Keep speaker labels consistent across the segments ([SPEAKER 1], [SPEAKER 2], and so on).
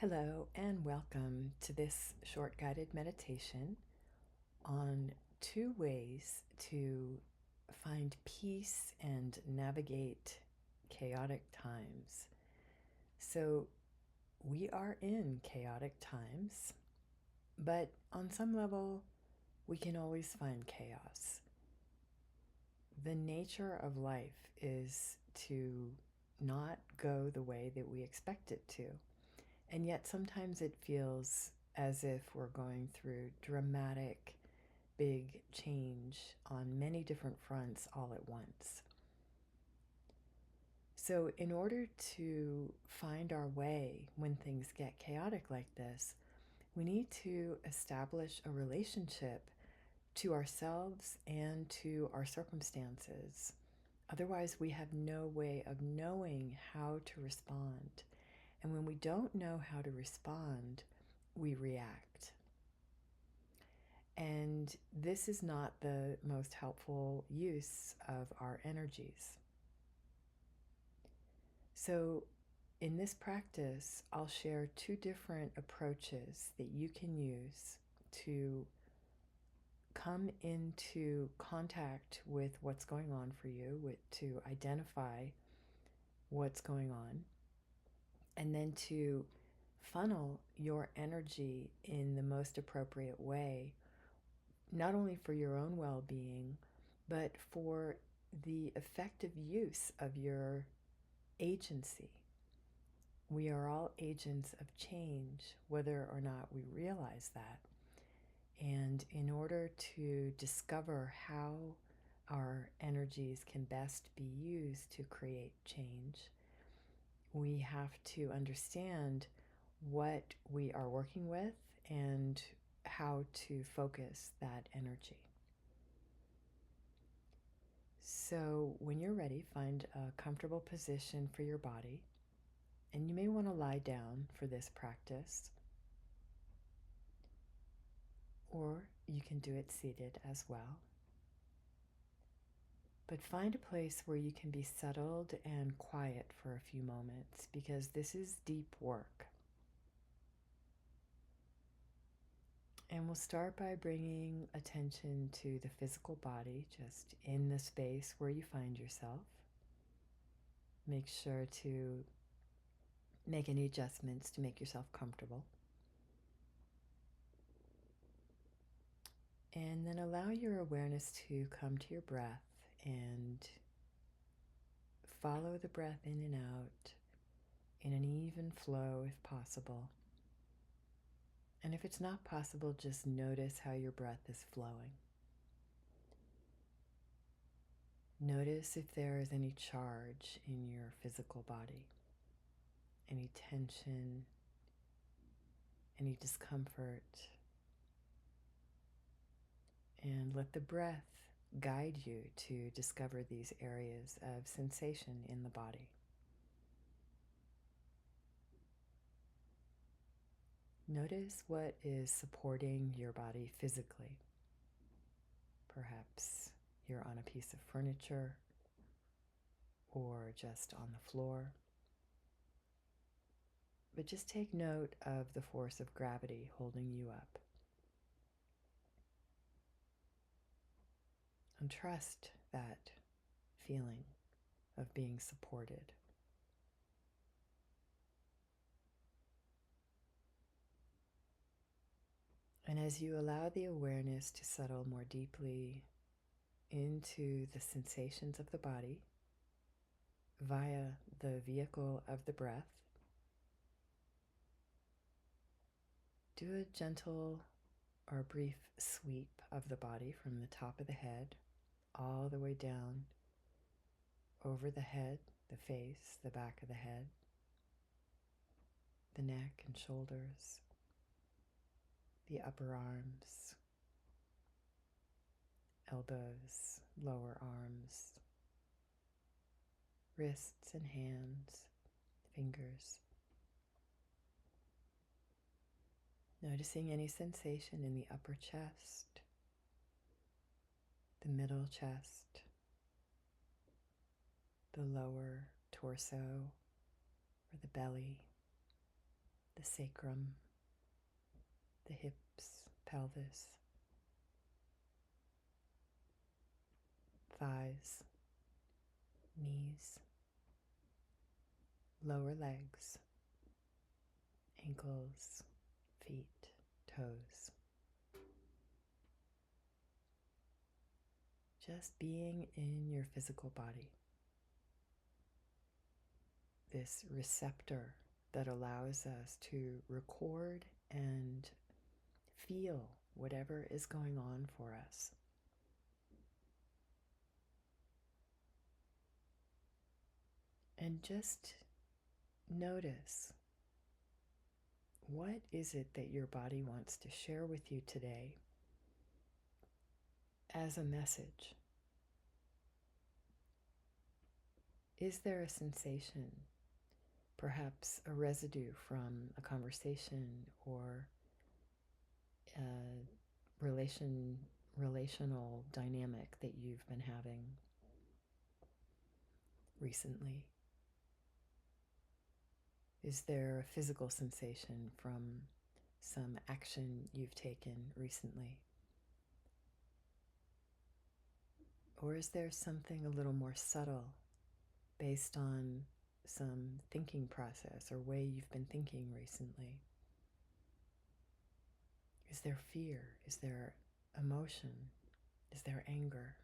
[SPEAKER 1] Hello, and welcome to this short guided meditation on 2 ways to find peace and navigate chaotic times. So, we are in chaotic times, but on some level, we can always find chaos. The nature of life is to not go the way that we expect it to. And yet sometimes it feels as if we're going through dramatic, big change on many different fronts all at once. So, in order to find our way when things get chaotic like this, we need to establish a relationship to ourselves and to our circumstances. Otherwise, we have no way of knowing how to respond. And when we don't know how to respond, we react. And this is not the most helpful use of our energies. So, in this practice, I'll share 2 different approaches that you can use to come into contact with what's going on for you, to identify what's going on, and then to funnel your energy in the most appropriate way, not only for your own well being, but for the effective use of your agency. We are all agents of change, whether or not we realize that. And in order to discover how our energies can best be used to create change, we have to understand what we are working with and how to focus that energy. So, when you're ready, find a comfortable position for your body. And you may want to lie down for this practice, or you can do it seated as well. But find a place where you can be settled and quiet for a few moments, because this is deep work. And we'll start by bringing attention to the physical body, just in the space where you find yourself. Make sure to make any adjustments to make yourself comfortable. And then allow your awareness to come to your breath and follow the breath in and out in an even flow if possible. And if it's not possible, just notice how your breath is flowing. Notice if there is any charge in your physical body, any tension, any discomfort. And let the breath guide you to discover these areas of sensation in the body. Notice what is supporting your body physically. Perhaps you're on a piece of furniture or just on the floor. But just take note of the force of gravity holding you up. And trust that feeling of being supported. And as you allow the awareness to settle more deeply into the sensations of the body via the vehicle of the breath, do a gentle or brief sweep of the body from the top of the head all the way down over the head, the face, the back of the head, the neck and shoulders, the upper arms, elbows, lower arms, wrists and hands, fingers. Noticing any sensation in the upper chest, the middle chest, the lower torso or the belly, the sacrum, the hips, pelvis, thighs, knees, lower legs, ankles, feet, toes. Just being in your physical body. This receptor that allows us to record and feel whatever is going on for us. And just notice, what is it that your body wants to share with you today as a message? Is there a sensation, perhaps a residue from a conversation or a relational dynamic that you've been having recently? Is there a physical sensation from some action you've taken recently? Or is there something a little more subtle based on some thinking process or way you've been thinking recently? Is there fear? Is there emotion? Is there anger?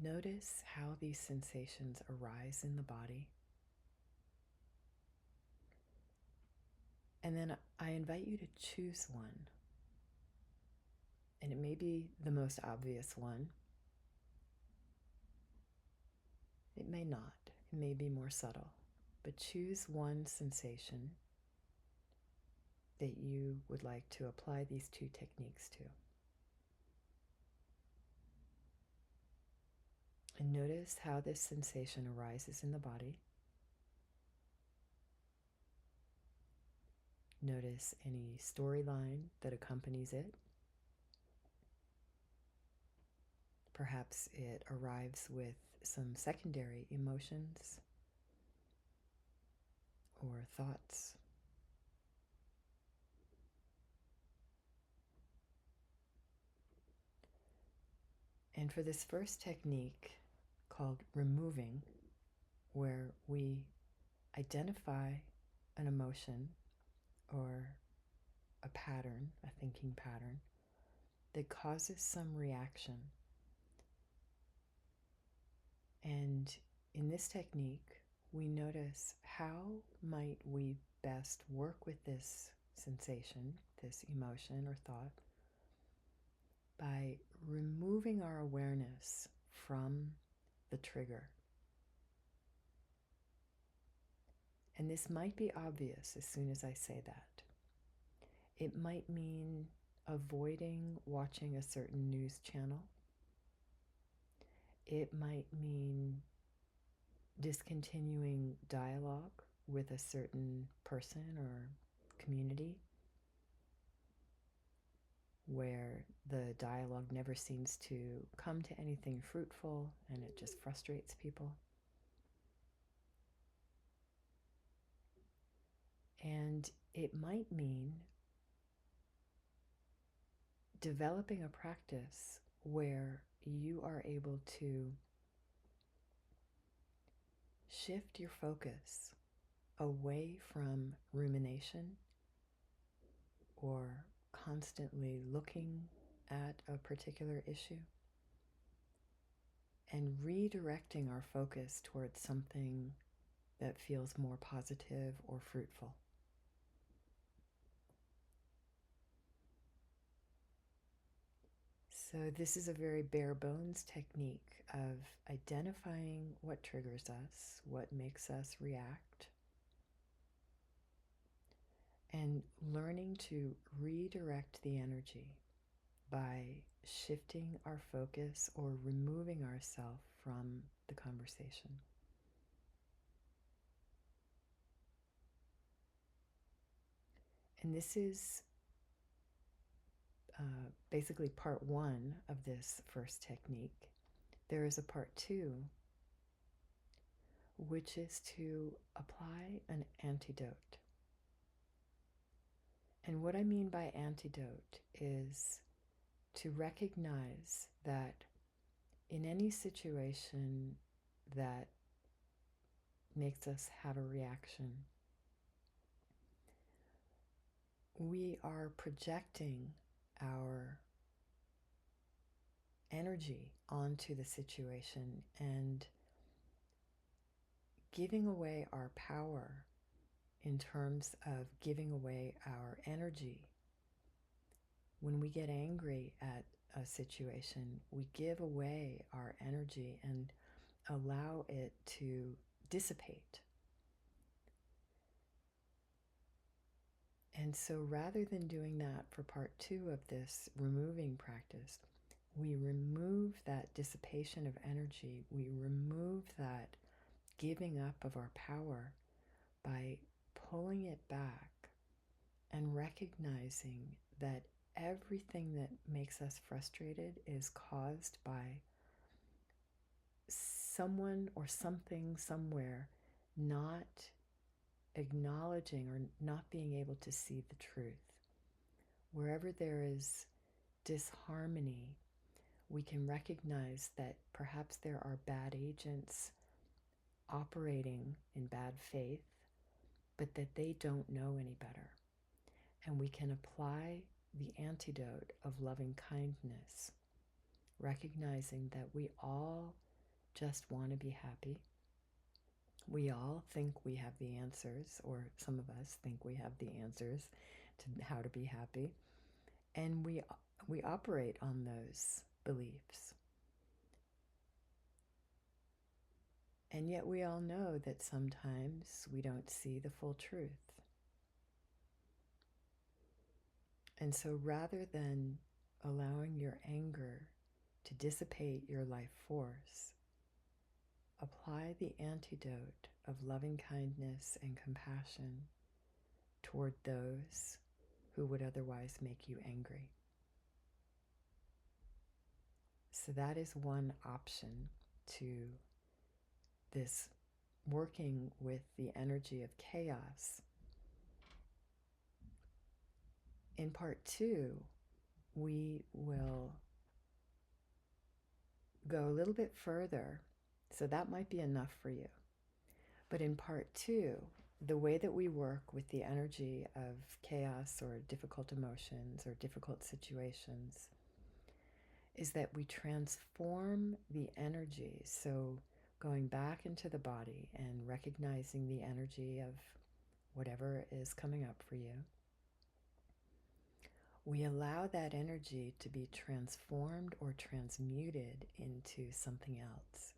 [SPEAKER 1] Notice how these sensations arise in the body. And then I invite you to choose one. And it may be the most obvious one. It may not. It may be more subtle. But choose one sensation that you would like to apply these two techniques to. And notice how this sensation arises in the body. Notice any storyline that accompanies it. Perhaps it arrives with some secondary emotions or thoughts. And for this first technique called removing, where we identify an emotion or a pattern, a thinking pattern, that causes some reaction. And in this technique, we notice how might we best work with this sensation, this emotion or thought, by removing our awareness from the trigger. And this might be obvious as soon as I say that. It might mean avoiding watching a certain news channel. It might mean discontinuing dialogue with a certain person or community where the dialogue never seems to come to anything fruitful and it just frustrates people. And it might mean developing a practice where you are able to shift your focus away from rumination or constantly looking at a particular issue and redirecting our focus towards something that feels more positive or fruitful. So this is a very bare bones technique of identifying what triggers us, what makes us react, and learning to redirect the energy by shifting our focus or removing ourselves from the conversation. And this is basically part one of this first technique, there is a part two, which is to apply an antidote. And what I mean by antidote is to recognize that in any situation that makes us have a reaction, we are projecting our energy onto the situation and giving away our power in terms of giving away our energy. When we get angry at a situation, we give away our energy and allow it to dissipate. And so rather than doing that for part two of this removing practice, we remove that dissipation of energy. We remove that giving up of our power by pulling it back and recognizing that everything that makes us frustrated is caused by someone or something somewhere not acknowledging or not being able to see the truth. Wherever there is disharmony, we can recognize that perhaps there are bad agents operating in bad faith, but that they don't know any better. And we can apply the antidote of loving kindness, recognizing that we all just want to be happy. We all think we have the answers, or some of us think we have the answers to how to be happy. And we operate on those beliefs. And yet we all know that sometimes we don't see the full truth. And so rather than allowing your anger to dissipate your life force, apply the antidote of loving kindness and compassion toward those who would otherwise make you angry. So that is one option to this working with the energy of chaos. In part two, we will go a little bit further. So that might be enough for you. But in part two, the way that we work with the energy of chaos or difficult emotions or difficult situations is that we transform the energy. So going back into the body and recognizing the energy of whatever is coming up for you, we allow that energy to be transformed or transmuted into something else.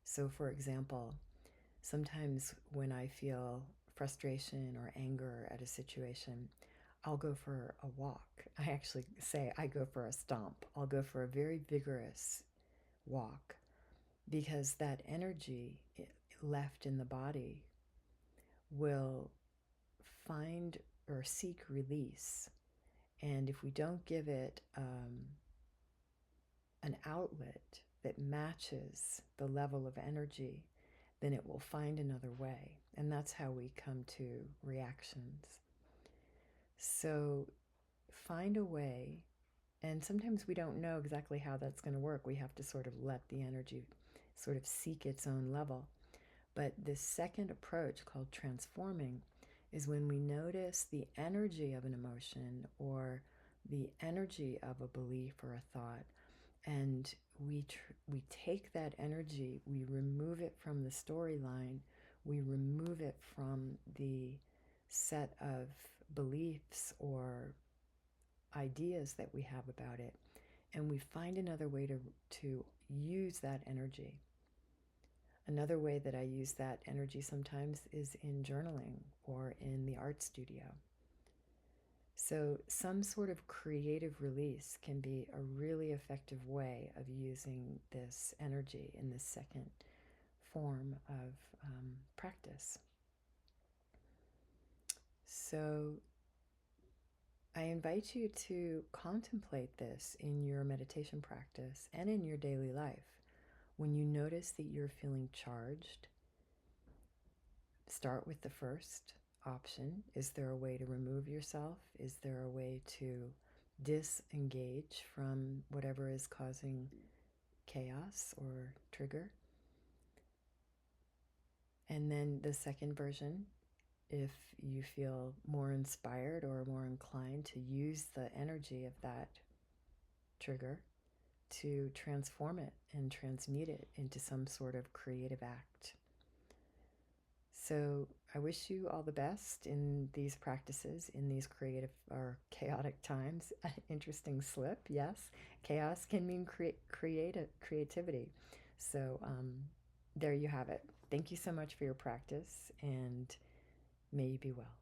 [SPEAKER 1] So for example, sometimes when I feel frustration or anger at a situation, I'll go for a walk. I actually say I go for a stomp. I'll go for a very vigorous walk because that energy left in the body will find or seek release. And if we don't give it an outlet that matches the level of energy, then it will find another way. And that's how we come to reactions. So find a way, and sometimes we don't know exactly how that's going to work. We have to sort of let the energy sort of seek its own level. But this second approach called transforming is when we notice the energy of an emotion or the energy of a belief or a thought, and we take that energy, we remove it from the storyline, we remove it from the set of beliefs or ideas that we have about it, and we find another way to use that energy. Another way that I use that energy sometimes is in journaling or in the art studio. So some sort of creative release can be a really effective way of using this energy in this second form of practice. So I invite you to contemplate this in your meditation practice and in your daily life. When you notice that you're feeling charged, start with the first option. Is there a way to remove yourself? Is there a way to disengage from whatever is causing chaos or trigger? And then the second version, if you feel more inspired or more inclined to use the energy of that trigger to transform it and transmute it into some sort of creative act. So I wish you all the best in these practices, in these creative or chaotic times. Interesting slip, yes. Chaos can mean creativity. So there you have it. Thank you so much for your practice, and may you be well.